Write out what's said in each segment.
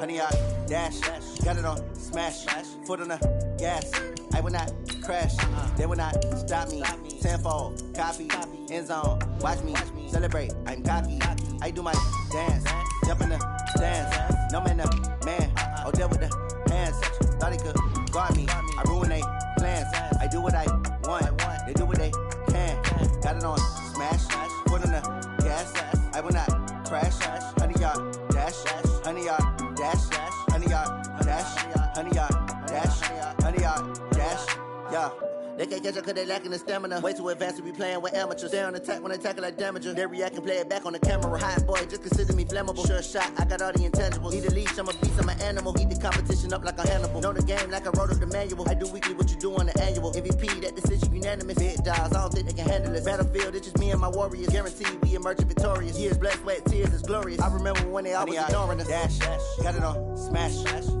100-yard dash. Got it on smash. Foot on the gas. I will not crash. They will not stop me. Tenfold, copy, end zone. Watch me celebrate. I'm cocky. I do my dance. Jump in the stands. No man, the man. Oh, there with the hands. Thought he could guard me. I ruin they plans. I do what I want. They do what they can. Got it on smash. Foot on the gas. I will not crash. 100-yard dash. 100-yard dash. 100-yard dash. 100-yard dash. 100-yard dash. Yeah. They can't catch up cause they lacking the stamina. Way too advanced to be playing with amateurs. Stay on attack when they tackle like damager. They react and play it back on the camera. Hot boy, just consider me flammable. Sure shot, I got all the intangibles. Need a leash, I'm a beast, I'm an animal. Eat the competition up like a Hannibal. Know the game like I wrote up the manual. I do weekly what you do on the annual. MVP, that decision unanimous. Big dogs, I don't think they can handle this. Battlefield, it's just me and my warriors. Guaranteed we emerging victorious. Years, blood, sweat, tears, it's glorious. I remember when they always ignoring us. Dash, got it on smash.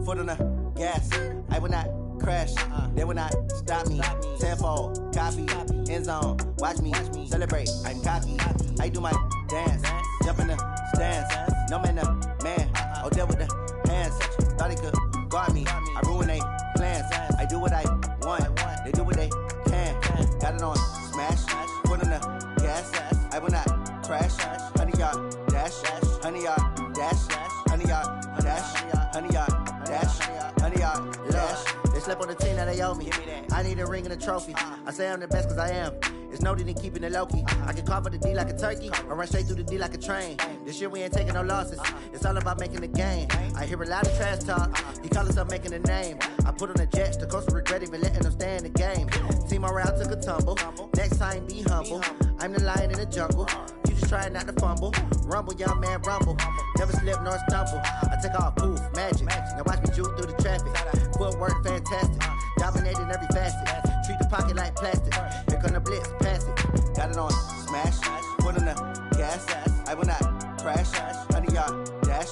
Foot on the gas. I will not crash. They will not stop me. Tenfold, copy, end zone. Watch me celebrate. I'm cocky. I do my dance. Jump in the stands. No man, the man. Oh, there with the hands. Thought he could guard me. I ruin they plans. I do what I want. They do what they can. Got it on smash. Foot on the gas. I will not crash. 100-yard dash. 100-yard dash. 100-yard dash. 100-yard dash. 100-yard dash. They slept on the team that they owe me. I need a ring and a trophy. I say I'm the best cause I am. It's no need in keeping it low-key. I can carve up the D like a turkey or run straight through the D like a train. This year we ain't taking no losses. It's all about making the game. I hear a lot of trash talk. He call himself making a name. I put on the Jets. The coach will regret even letting them stay in the game. Team morale took a tumble. Next time be humble. I'm the lion in the jungle. You just trying not to fumble. Rumble, young man, rumble. Never slip nor stumble. I take off, poof, magic. Now watch me juke through the traffic. Footwork fantastic. Dominating every facet. Treat the pocket like plastic. Here come the blitz, pass it. Got it on smash. Foot on the gas. I will not crash. 100-yard dash.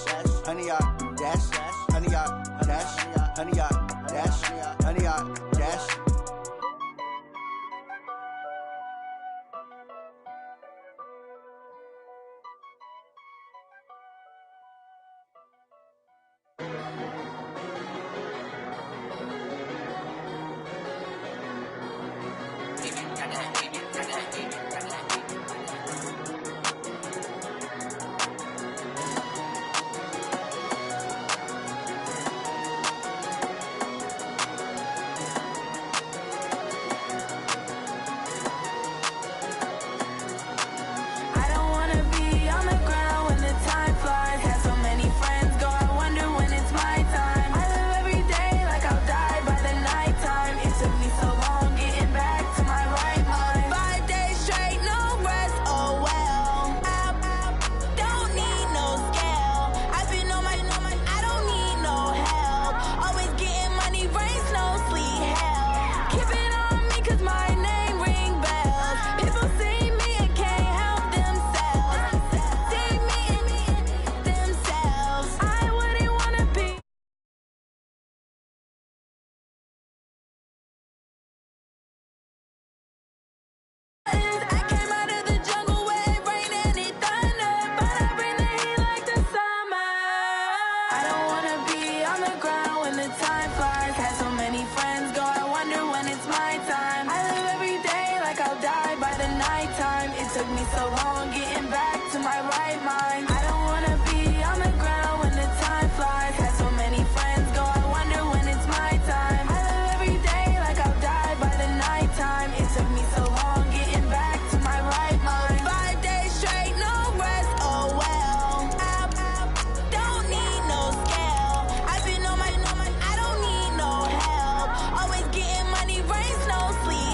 100-yard dash. 100-yard dash. 100-yard dash. 100-yard dash.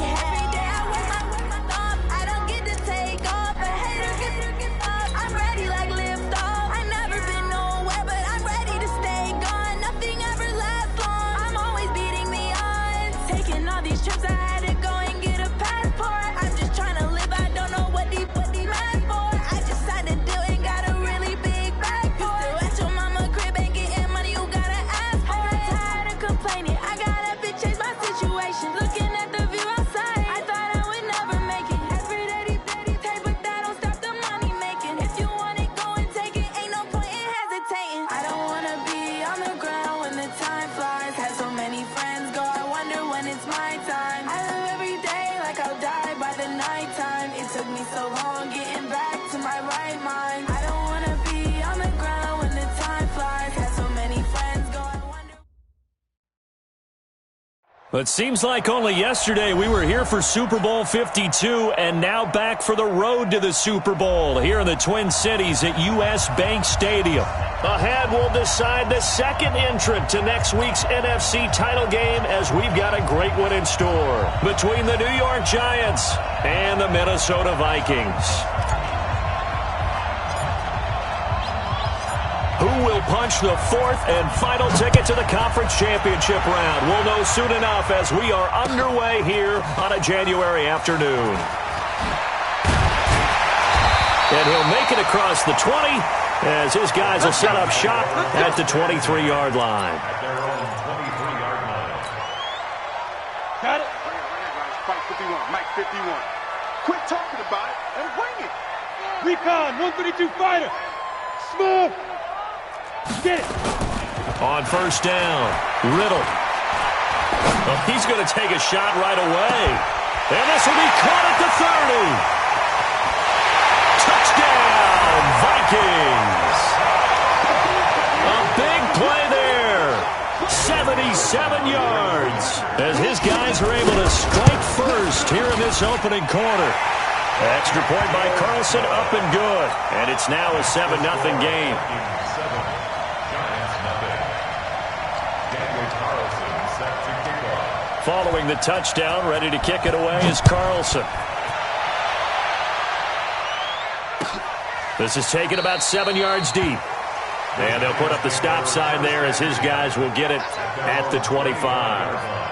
Every day I work my off. I don't get to take off. I hate took me so long getting back to my right mind. I don't wanna be on the ground when the time flies. Had so many friends go, I wonder. It seems like only yesterday we were here for Super Bowl 52 and now back for the road to the Super Bowl here in the Twin Cities at US Bank Stadium. Ahead, we'll decide the second entrant to next week's NFC title game as we've got a great one in store between the New York Giants and the Minnesota Vikings. Who will punch the fourth and final ticket to the conference championship round? We'll know soon enough as we are underway here on a January afternoon. And he'll make it across the 20 as his guys will set up shop at the 23-yard line. Got it. Fight 51, Mike 51. Quit talking about it and bring it. Recon, 132 fighter. Smooth. Get it. On first down, Riddle. Well, he's going to take a shot right away. And this will be caught at the 30. Touchdown, Vikings. A big play there. 77 yards as his guys are able to strike first here in this opening quarter. Extra point by Carlson, up and good. And it's now a 7-0 game. Following the touchdown, ready to kick it away is Carlson. This is taken about 7 yards deep. And they'll put up the stop sign there as his guys will get it at the 25.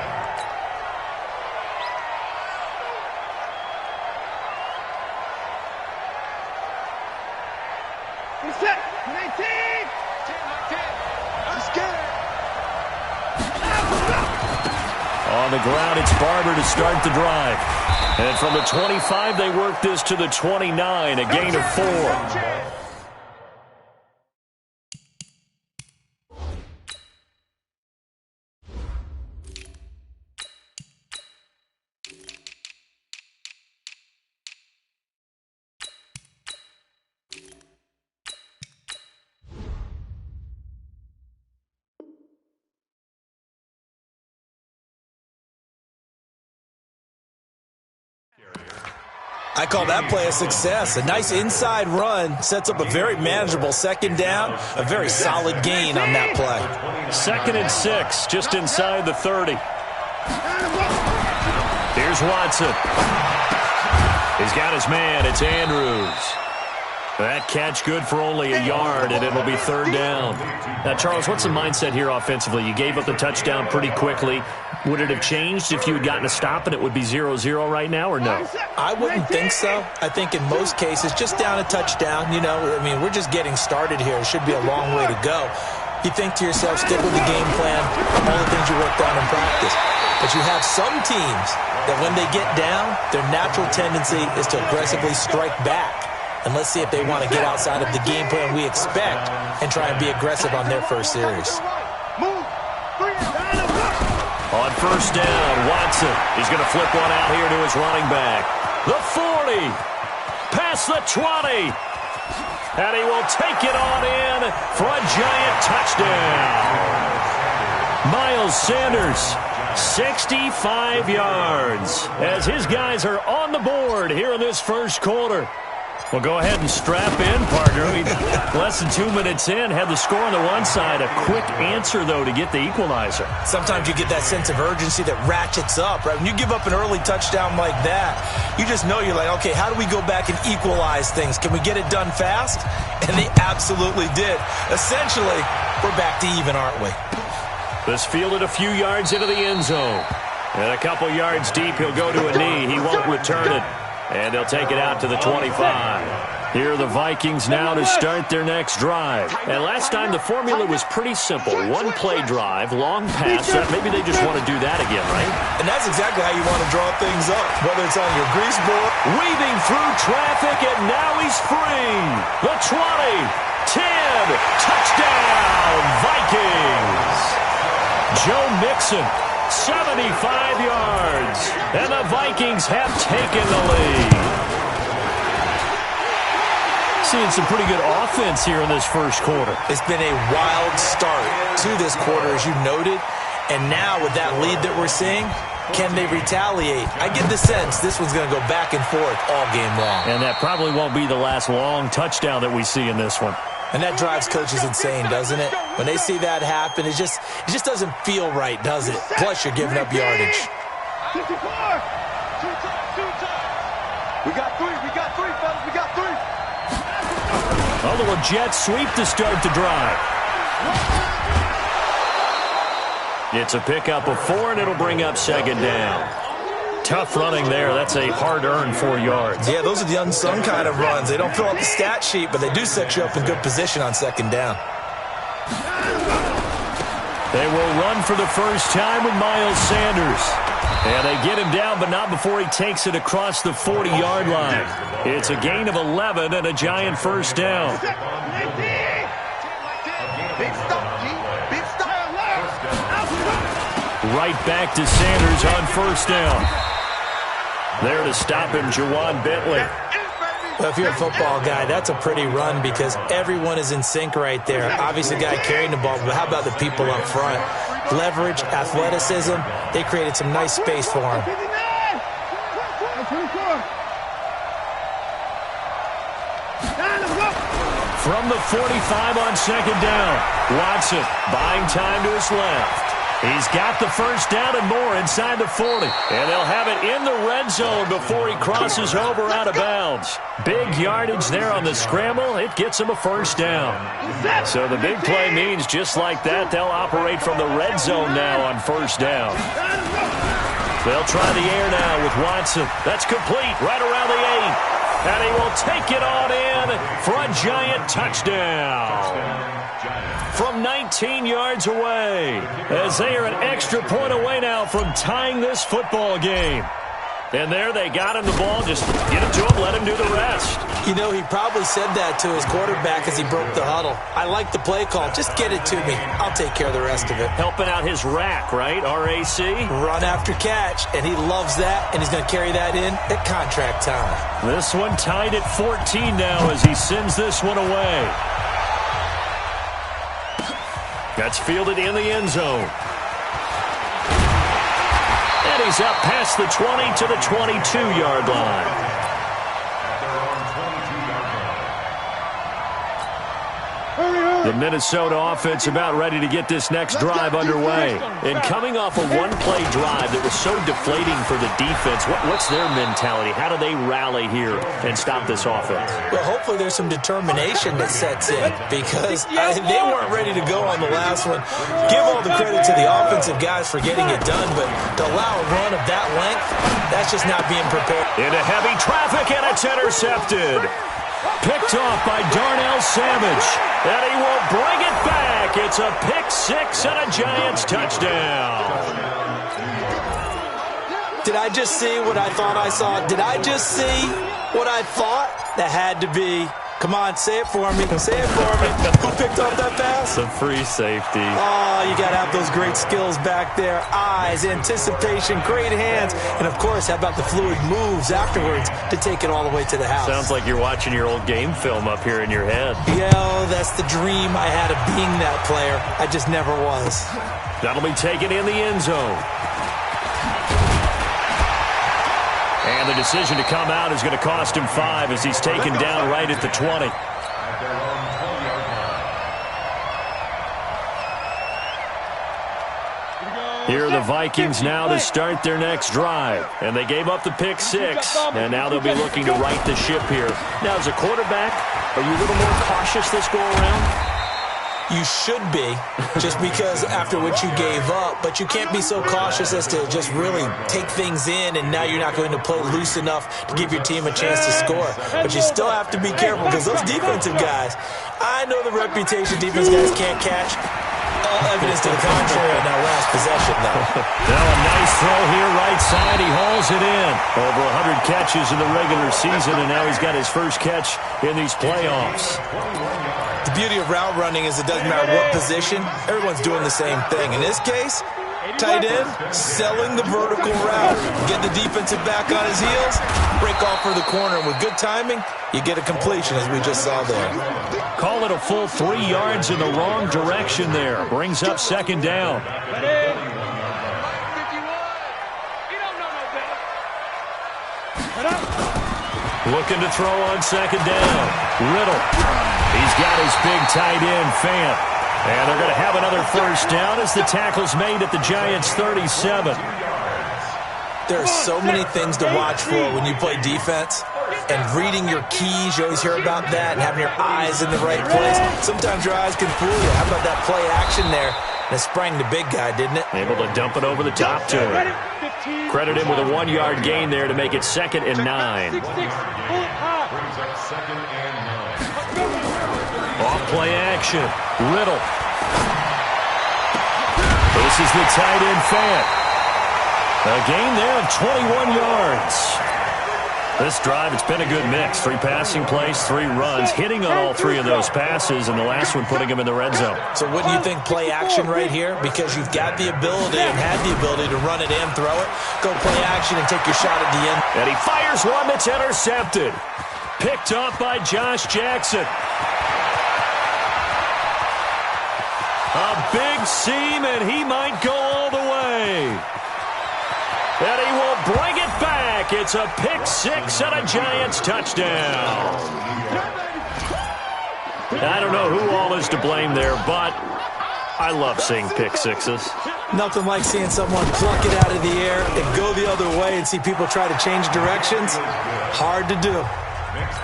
On the ground, it's Barber to start the drive. And from the 25, they work this to the 29, a gain of 4. I call that play a success. A nice inside run sets up a very manageable second down, a very solid gain on that play. 2nd and 6, just inside the 30. Here's Watson. He's got his man. It's Andrews. That catch good for only a yard, and it'll be 3rd down. Now, Charles, what's the mindset here offensively? You gave up the touchdown pretty quickly. Would it have changed if you had gotten a stop and it would be 0-0 right now, or no? I wouldn't think so. I think in most cases, just down a touchdown, you know, I mean, we're just getting started here. It should be a long way to go. You think to yourself, stick with the game plan, all the things you worked on in practice. But you have some teams that when they get down, their natural tendency is to aggressively strike back. And let's see if they want to get outside of the game plan we expect and try and be aggressive on their first series. On first down, Watson. He's going to flip one out here to his running back. The 40. Past the 20. And he will take it on in for a giant touchdown. Miles Sanders, 65 yards, as his guys are on the board here in this first quarter. Well, go ahead and strap in, partner. Less than 2 minutes in, had the score on the one side. A quick answer, though, to get the equalizer. Sometimes you get that sense of urgency that ratchets up, right? When you give up an early touchdown like that, you just know you're like, okay, how do we go back and equalize things? Can we get it done fast? And they absolutely did. Essentially, we're back to even, aren't we? This fielded a few yards into the end zone. And a couple yards deep, he'll go to a knee. He won't return it. And they'll take it out to the 25. Here are the Vikings now to start their next drive. And last time the formula was pretty simple. One play drive, long pass. Maybe they just want to do that again, right? And that's exactly how you want to draw things up, whether it's on your grease board. Weaving through traffic, and now he's free. The 20, 10, touchdown, Vikings. Joe Mixon. 75 yards, and the Vikings have taken the lead. seeing some pretty good offense here in this first quarter. It's been a wild start to this quarter, as you noted. And now with that lead that we're seeing, can they retaliate? I get the sense this one's going to go back and forth all game long. And that probably won't be the last long touchdown that we see in this one. And that drives coaches insane, doesn't it? When they see that happen, it just doesn't feel right, does it? Plus, you're giving up yardage. 54! We got three, fellas, we got three. A little jet sweep to start the drive. It's a pickup of 4, and it'll bring up second down. Tough running there. That's a hard-earned 4 yards. Yeah, those are the unsung kind of runs. They don't fill up the stat sheet, but they do set you up in good position on second down. They will run for the first time with Miles Sanders. And they get him down, but not before he takes it across the 40-yard line. It's a gain of 11 and a giant first down. Right back to Sanders on first down. There to stop him, Juwan Bentley. Well, if you're a football guy, that's a pretty run because everyone is in sync right there. Obviously, the guy carrying the ball, but how about the people up front? Leverage, athleticism, they created some nice space for him. From the 45 on second down, Watson buying time to his left. He's got the first down and more inside the 40. And they'll have it in the red zone before he crosses over out of bounds. Big yardage there on the scramble. It gets him a first down. So the big play means just like that, they'll operate from the red zone now on first down. They'll try the air now with Watson. That's complete right around the 8. And he will take it on in for a giant touchdown. From 19 yards away, as they are an extra point away now from tying this football game. And there they got him the ball. Just get it to him, let him do the rest. You know, he probably said that to his quarterback as he broke the huddle. I like the play call. Just get it to me. I'll take care of the rest of it. Helping out his rack, right? R-A-C? Run after catch, and he loves that, and he's going to carry that in at contract time. This one tied at 14 now as he sends this one away. That's fielded in the end zone. And he's up past the 20 to the 22-yard line. The Minnesota offense about ready to get this next drive underway. And coming off a one-play drive that was so deflating for the defense, what's their mentality? How do they rally here and stop this offense? Well, hopefully there's some determination that sets in because they weren't ready to go on the last one. Give all the credit to the offensive guys for getting it done, but to allow a run of that length, that's just not being prepared. Into heavy traffic, and it's intercepted. Picked off by Darnell Savage, and he will bring it back. It's a pick six and a Giants touchdown. Did I just see what I thought I saw? Did I just see what I thought? That had to be. Come on, say it for me. Say it for me. Who picked off that pass? The free safety. Oh, you got to have those great skills back there. Eyes, anticipation, great hands. And, of course, how about the fluid moves afterwards to take it all the way to the house? Sounds like you're watching your old game film up here in your head. Yeah, that's the dream I had of being that player. I just never was. That'll be taken in the end zone. And the decision to come out is going to cost him 5 as he's taken down right at the 20. Here are the Vikings now to start their next drive. And they gave up the pick 6. And now they'll be looking to right the ship here. Now, as a quarterback, are you a little more cautious this go around? You should be, just because after what you gave up, but you can't be so cautious as to just really take things in, and now you're not going to play loose enough to give your team a chance to score. But you still have to be careful because those defensive guys, I know the reputation defense guys can't catch. All evidence to the contrary on that last possession, though. Now a nice throw here right side. He hauls it in. Over 100 catches in the regular season, and now he's got his first catch in these playoffs. The beauty of route running is it doesn't matter what position. Everyone's doing the same thing. In this case, Tight end, selling the vertical route. Get the defensive back on his heels, break off for the corner. And with good timing, you get a completion, as we just saw there. Call it a full 3 yards in the wrong direction there. Brings up second down. Looking to throw on second down. Riddle. He's got his big tight end, Fant. And they're going to have another first down as the tackle's made at the Giants' 37. There are so many things to watch for when you play defense. And reading your keys, you always hear about that, and having your eyes in the right place. Sometimes your eyes can fool you. How about that play action there? That sprang the big guy, didn't it? Able to dump it over the top to him. Credit him with a 1-yard gain there to make it 2nd and 9. Off play action. Riddle. This is the tight end, Fant. A gain there of 21 yards. This drive, it's been a good mix. 3 passing plays, 3 runs, hitting on all 3 of those passes, and the last one putting him in the red zone. So wouldn't you think play action right here? Because you've got the ability and had the ability to run it and throw it. Go play action and take your shot at the end. And he fires one that's intercepted. Picked off by Josh Jackson. A big seam, and he might go all the way. And he will bring it back. It's a pick 6 and a Giants touchdown. I don't know who all is to blame there, but I love seeing pick 6s. Nothing like seeing someone pluck it out of the air and go the other way and see people try to change directions. Hard to do.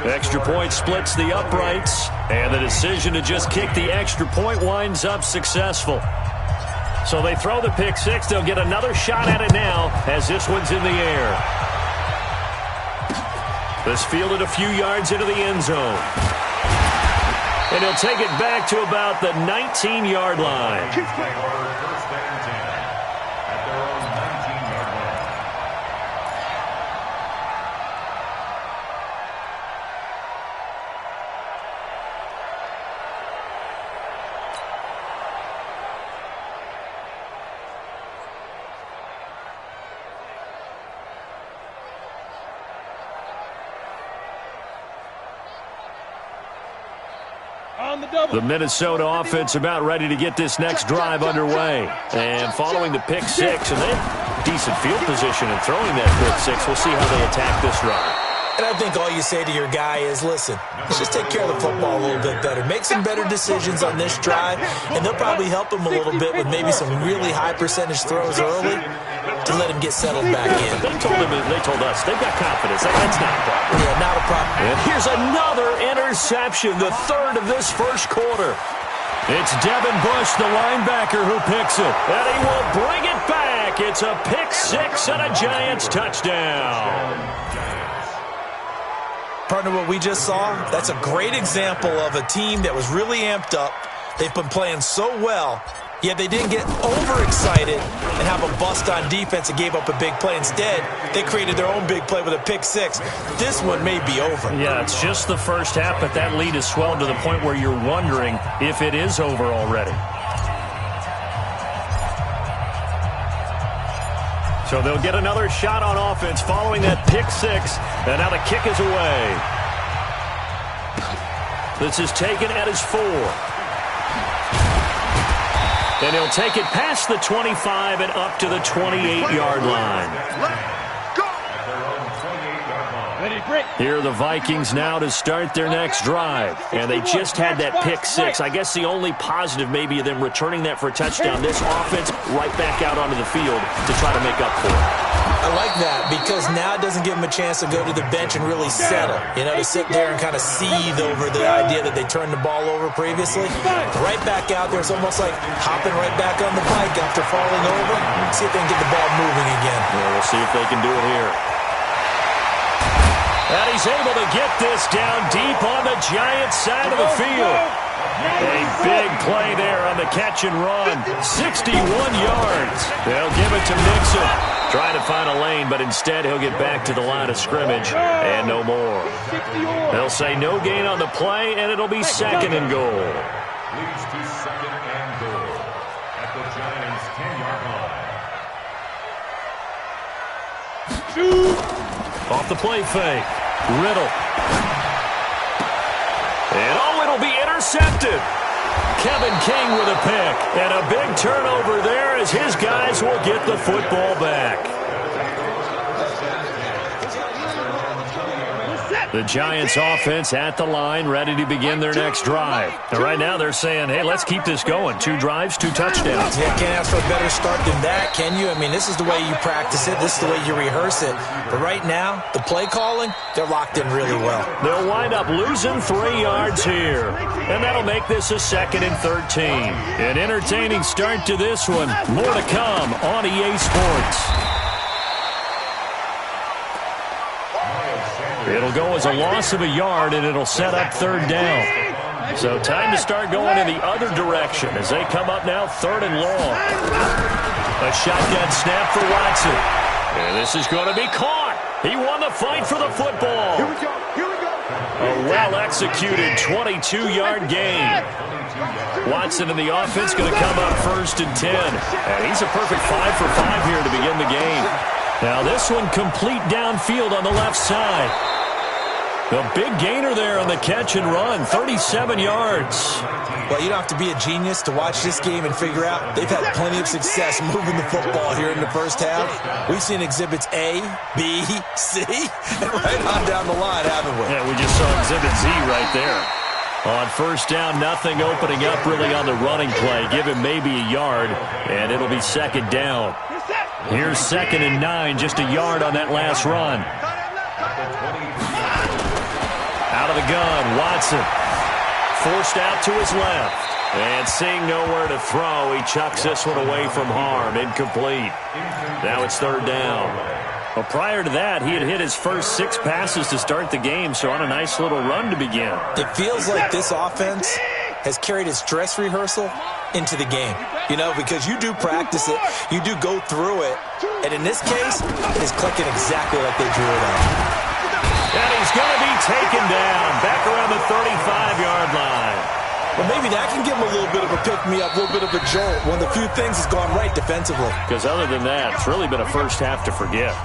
Extra point splits the uprights, and the decision to just kick the extra point winds up successful. So they throw the pick 6. They'll get another shot at it now as this one's in the air. This fielded a few yards into the end zone. And he'll take it back to about the 19-yard line. The Minnesota offense about ready to get this next drive underway. And following the pick 6, and they have decent field position in throwing that pick 6. We'll see how they attack this drive. And I think all you say to your guy is, listen, let's just take care of the football a little bit better. Make some better decisions on this drive, and they'll probably help him a little bit with maybe some really high percentage throws early to let him get settled back in. They told us they've got confidence. That's not a problem. Yeah, not a problem. And here's another interception, the 3rd of this first quarter. It's Devin Bush, the linebacker, who picks it. And he will bring it back. It's a pick 6 and a Giants touchdown. Partner, what we just saw, that's a great example of a team that was really amped up. They've been playing so well, yet they didn't get overexcited and have a bust on defense and gave up a big play. Instead, they created their own big play with a pick 6. This one may be over. Yeah, it's just the first half, but that lead has swelled to the point where you're wondering if it is over already. So they'll get another shot on offense following that pick 6. And now the kick is away. This is taken at his 4. And he'll take it past the 25 and up to the 28-yard line. Here are the Vikings now to start their next drive. And they just had that pick 6. I guess the only positive maybe of them returning that for a touchdown. This offense right back out onto the field to try to make up for it. I like that because now it doesn't give them a chance to go to the bench and really settle. You know, to sit there and kind of seethe over the idea that they turned the ball over previously. Right back out there, it's almost like hopping right back on the bike after falling over. See if they can get the ball moving again. Yeah, we'll see if they can do it here. And he's able to get this down deep on the Giants side of the field. A big play there on the catch and run. 61 yards. They'll give it to Nixon. Trying to find a lane, but instead he'll get back to the line of scrimmage and no more. They'll say no gain on the play, and it'll be 2nd and goal. Leads to 2nd and goal at the Giants' 10-yard line. Off the play fake. Riddle. And it'll be intercepted. Kevin King with a pick. And a big turnover there as his guys will get the football back. The Giants offense at the line, ready to begin their next drive. And right now they're saying, hey, let's keep this going. 2 drives, 2 touchdowns. Yeah, can't ask for a better start than that, can you? I mean, this is the way you practice it. This is the way you rehearse it. But right now, the play calling, they're locked in really well. They'll wind up losing 3 yards here. And that'll make this a 2nd and 13. An entertaining start to this one. More to come on EA Sports. It'll go as a loss of a yard, and it'll set up 3rd down. So time to start going in the other direction as they come up now 3rd and long. A shotgun snap for Watson. And this is going to be caught. He won the fight for the football. Here we go. A well-executed 22-yard gain. Watson and the offense going to come up 1st and 10. And he's a perfect 5 for 5 here to begin the game. Now this one complete downfield on the left side. The big gainer there on the catch and run, 37 yards. Well, you don't have to be a genius to watch this game and figure out they've had plenty of success moving the football here in the first half. We've seen exhibits A, B, C, and right on down the line, haven't we? Yeah, we just saw exhibit Z right there. On 1st down, nothing opening up really on the running play. Give him maybe a yard, and it'll be 2nd down. Here's 2nd and 9, just a yard on that last run. Out of the gun, Watson. Forced out to his left. And seeing nowhere to throw, he chucks this one away from harm. Incomplete. Now it's 3rd down. Well, prior to that, he had hit his first 6 passes to start the game, so on a nice little run to begin. It feels like this offense has carried its dress rehearsal into the game. You know, because you do practice it, you do go through it, and in this case, it is clicking exactly like they drew it up. And he's going to be taken down back around the 35-yard line. Well, maybe that can give him a little bit of a pick-me-up, a little bit of a jolt. One of the few things has gone right defensively. Because other than that, it's really been a first half to forget.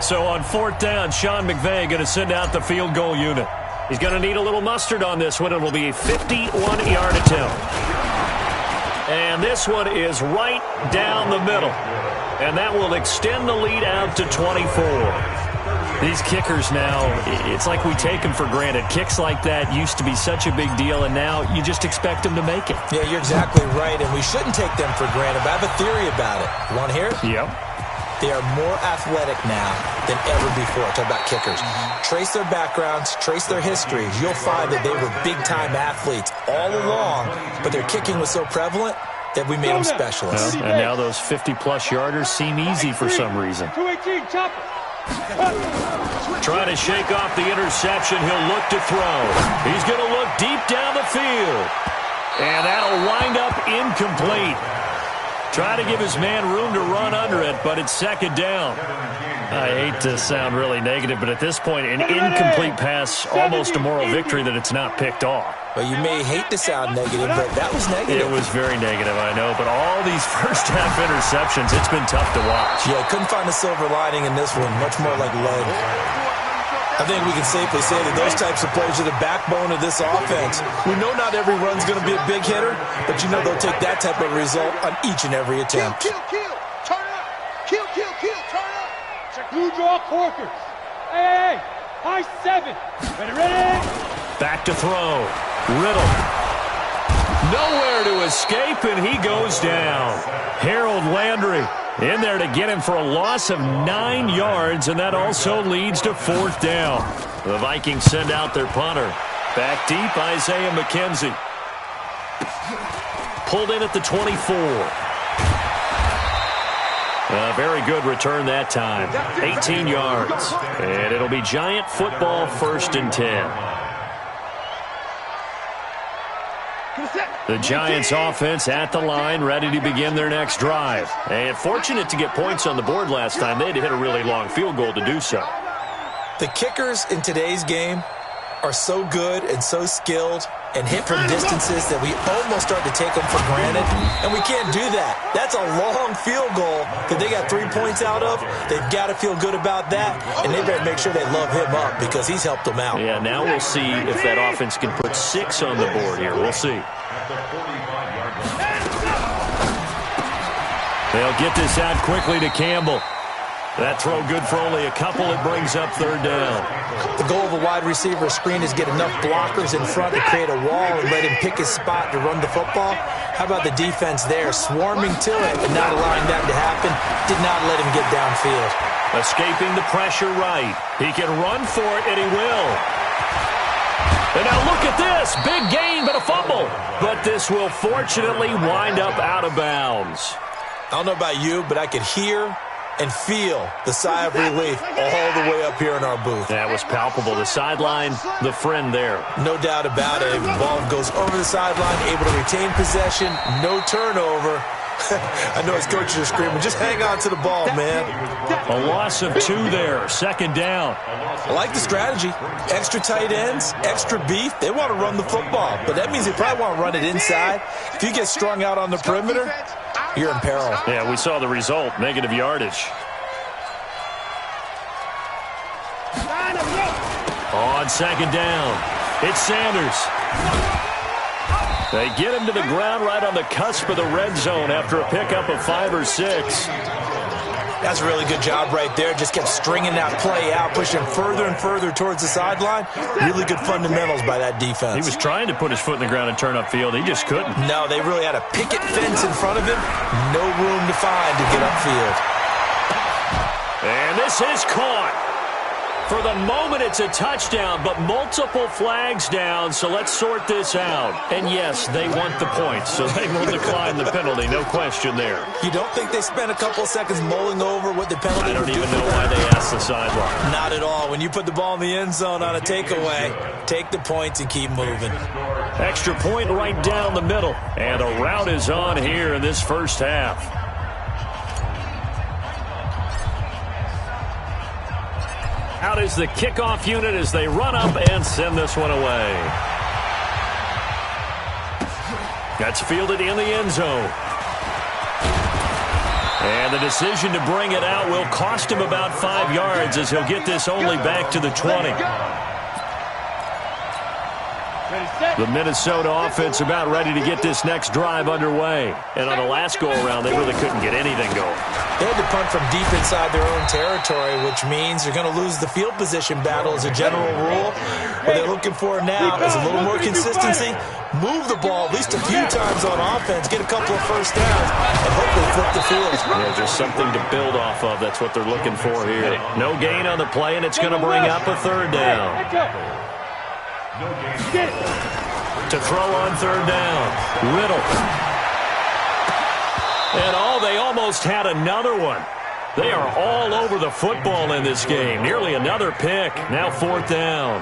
So on 4th down, Sean McVay going to send out the field goal unit. He's going to need a little mustard on this one. It will be a 51-yard attempt. And this one is right down the middle. And that will extend the lead out to 24. These kickers now, it's like we take them for granted. Kicks like that used to be such a big deal, and now you just expect them to make it. Yeah, you're exactly right, and we shouldn't take them for granted. But I have a theory about it. You want to hear it? Yep. They are more athletic now than ever before. Talk about kickers. Trace their backgrounds, trace their histories. You'll find that they were big-time athletes all along, but their kicking was so prevalent that we made them specialists. And now those 50-plus yarders seem easy for some reason. 218, chop it. Trying to shake off the interception. He'll look to throw. He's going to look deep down the field. And that'll wind up incomplete. Try to give his man room to run under it, but it's 2nd down. I hate to sound really negative, but at this point, an incomplete pass, almost a moral victory that it's not picked off. Well, you may hate to sound negative, but that was negative. It was very negative, I know, but all these first-half interceptions, it's been tough to watch. Yeah, couldn't find a silver lining in this one, much more like lead. I think we can safely say that those types of plays are the backbone of this offense. We know not every run's going to be a big hitter, but you know they'll take that type of result on each and every attempt. Kill, turn up. Kill, turn up. Check blue draw corkers. Hey, high 7. Ready. Back to throw. Riddle. Nowhere to escape, and he goes down. Harold Landry in there to get him for a loss of 9 yards, and that also leads to 4th down. The Vikings send out their punter. Back deep, Isaiah McKenzie. Pulled in at the 24. A very good return that time. 18 yards. And it'll be Giant football 1st and 10. The Giants offense at the line, ready to begin their next drive. And fortunate to get points on the board last time. They had to hit a really long field goal to do so. The kickers in today's game are so good and so skilled and hit from distances that we almost start to take them for granted, and we can't do that. That's a long field goal that they got 3 points out of. They've got to feel good about that, and they better make sure they love him up because he's helped them out. Yeah, now we'll see if that offense can put 6 on the board here. We'll see. They'll get this out quickly to Campbell. That throw good for only a couple. It brings up 3rd down. The goal of a wide receiver screen is get enough blockers in front to create a wall and let him pick his spot to run the football. How about the defense there, swarming to it and not allowing that to happen? Did not let him get downfield. Escaping the pressure right. He can run for it, and he will. And now look at this. Big gain, but a fumble. But this will fortunately wind up out of bounds. I don't know about you, but I could hear and feel the sigh of relief all the way up here in our booth. That was palpable. The sideline, the friend there. No doubt about it. The ball goes over the sideline, able to retain possession, no turnover. I know his coaches are screaming, just hang on to the ball, man. A loss of 2 there, 2nd down. I like the strategy. Extra tight ends, extra beef. They want to run the football, but that means they probably want to run it inside. If you get strung out on the perimeter, you're in peril. Yeah, we saw the result, negative yardage. On 2nd down, it's Sanders. They get him to the ground right on the cusp of the red zone after a pickup of 5 or 6. That's a really good job right there. Just kept stringing that play out, pushing further and further towards the sideline. Really good fundamentals by that defense. He was trying to put his foot in the ground and turn upfield. He just couldn't. No, they really had a picket fence in front of him. No room to find to get upfield. And this is caught. For the moment, it's a touchdown, but multiple flags down, so let's sort this out. And yes, they want the points, so they will decline the penalty, no question there. You don't think they spent a couple of seconds mulling over what the penalty would do? I don't even know why they asked the sideline. Not at all. When you put the ball in the end zone on a takeaway, take the points and keep moving. Extra point right down the middle, and a rout is on here in this first half. Out is the kickoff unit as they run up and send this one away. That's fielded in the end zone. And the decision to bring it out will cost him about 5 yards as he'll get this only back to the 20. The Minnesota offense about ready to get this next drive underway. And on the last go-around, they really couldn't get anything going. They had to punt from deep inside their own territory, which means they're going to lose the field position battle as a general rule. What they're looking for now is a little more consistency, move the ball at least a few times on offense, get a couple of first downs, and hopefully flip the field. Yeah, just something to build off of. That's what they're looking for here. No gain on the play, and it's going to bring up a 3rd down. To throw on 3rd down, Riddle. And they almost had another one. They are all over the football in this game. Nearly another pick. Now 4th down.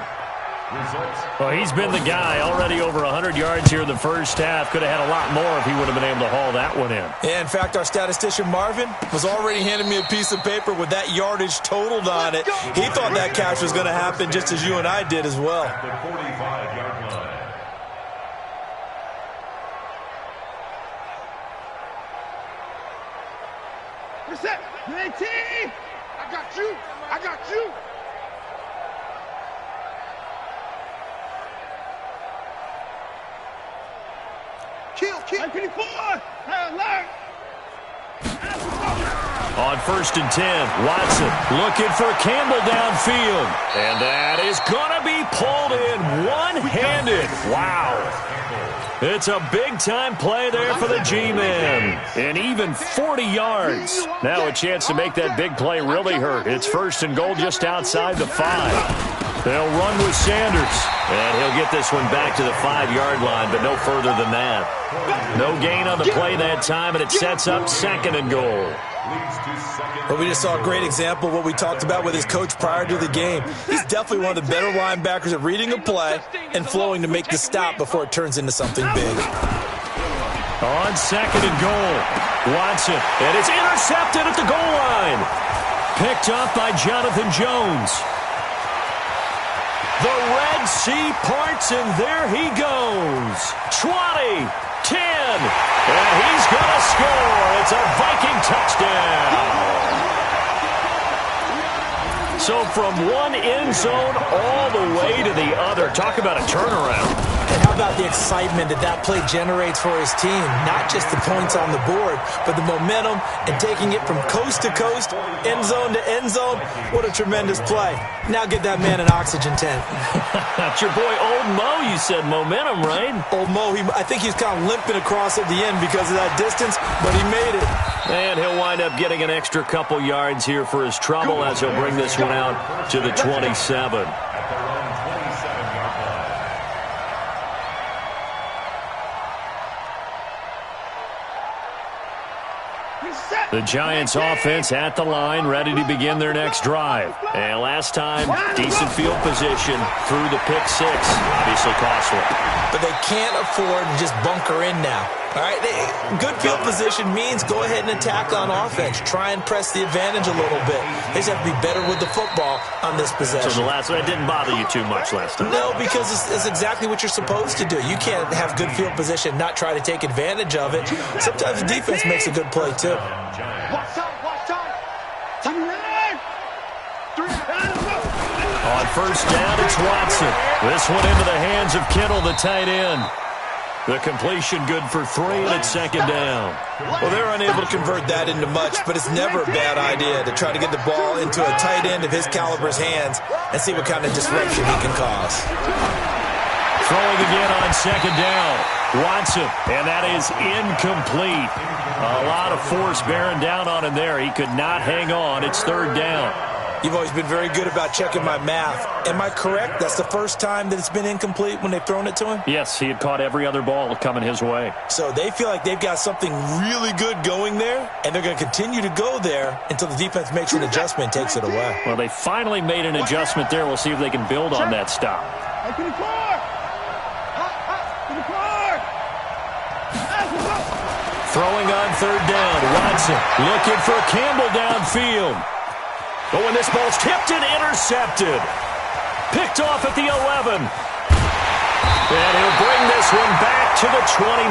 Well, he's been the guy already over 100 yards here in the first half. Could have had a lot more if he would have been able to haul that one in. Yeah, in fact, our statistician Marvin was already handing me a piece of paper with that yardage totaled on it. He thought that catch was going to happen just as you and I did as well. Reset. I got you. I got you. Kill. 54. Alert. On 1st and 10, Watson looking for Campbell downfield. And that is going to be pulled in one-handed. Wow. It's a big-time play there for the G-men. And even 40 yards. Now a chance to make that big play really hurt. It's 1st and goal just outside the 5. They'll run with Sanders. And he'll get this one back to the 5-yard line, but no further than that. No gain on the play that time, and it sets up 2nd and goal. Well, we just saw a great example of what we talked about with his coach prior to the game. He's definitely one of the better linebackers at reading a play and flowing to make the stop before it turns into something big. On 2nd and goal, Watson, and it's intercepted at the goal line. Picked up by Jonathan Jones. The Red Sea parts, and there he goes. 20, 10, and he's going to score. It's a Viking touchdown. So from one end zone all the way to the other. Talk about a turnaround. And how about the excitement that play generates for his team? Not just the points on the board, but the momentum and taking it from coast to coast, end zone to end zone. What a tremendous play. Now get that man an oxygen tent. That's your boy Old Mo, you said. Momentum, right? Old Mo, I think he's kind of limping across at the end because of that distance, but he made it. And he'll wind up getting an extra couple yards here for his trouble as he'll bring this one out to the 27. The Giants offense at the line, ready to begin their next drive. And last time, decent field position through the pick six. Obviously costly. But they can't afford to just bunker in now. All right, good field position means go ahead and attack on offense. Try and press the advantage a little bit. They just have to be better with the football on this possession. So the last one, it didn't bother you too much last time? No, because it's exactly what you're supposed to do. You can't have good field position, not try to take advantage of it. Sometimes the defense makes a good play, too. On first down, it's Watson. This one into the hands of Kittle, the tight end. The completion good for 3, and it's second down. Well, they're unable to convert that into much, but it's never a bad idea to try to get the ball into a tight end of his caliber's hands and see what kind of disruption he can cause. Throwing again on second down. Watson, and that is incomplete. A lot of force bearing down on him there. He could not hang on. It's third down. You've always been very good about checking my math. Am I correct? That's the first time that it's been incomplete when they've thrown it to him? Yes, he had caught every other ball coming his way. So they feel like they've got something really good going there, and they're going to continue to go there until the defense makes an adjustment and takes it away. Well, they finally made an adjustment there. We'll see if they can build on that stop. Throwing on third down. Watson looking for Campbell downfield. Oh, and this ball's tipped and intercepted. Picked off at the 11. And he'll bring this one back to the 29.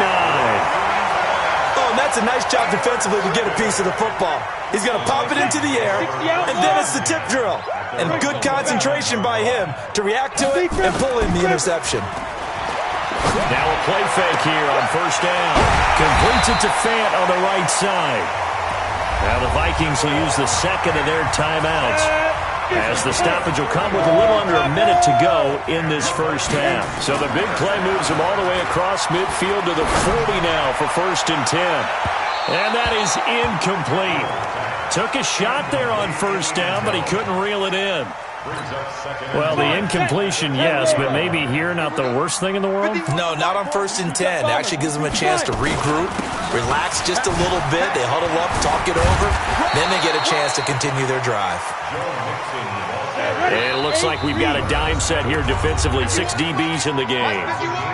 Oh, and that's a nice job defensively to get a piece of the football. He's going to pop it into the air, and then it's the tip drill. And good concentration by him to react to it and pull in the interception. Now a play fake here on first down. Completes it to Fant on the right side. Now the Vikings will use the second of their timeouts as the stoppage will come with a little under a minute to go in this first half. So the big play moves them all the way across midfield to the 40 now for first and 10. And that is incomplete. Took a shot there on first down, but he couldn't reel it in. Well, the incompletion, yes, but maybe here not the worst thing in the world? No, not on first and 10. It actually gives them a chance to regroup, relax just a little bit. They huddle up, talk it over. Then they get a chance to continue their drive. And it looks like we've got a dime set here defensively. 6 DBs in the game.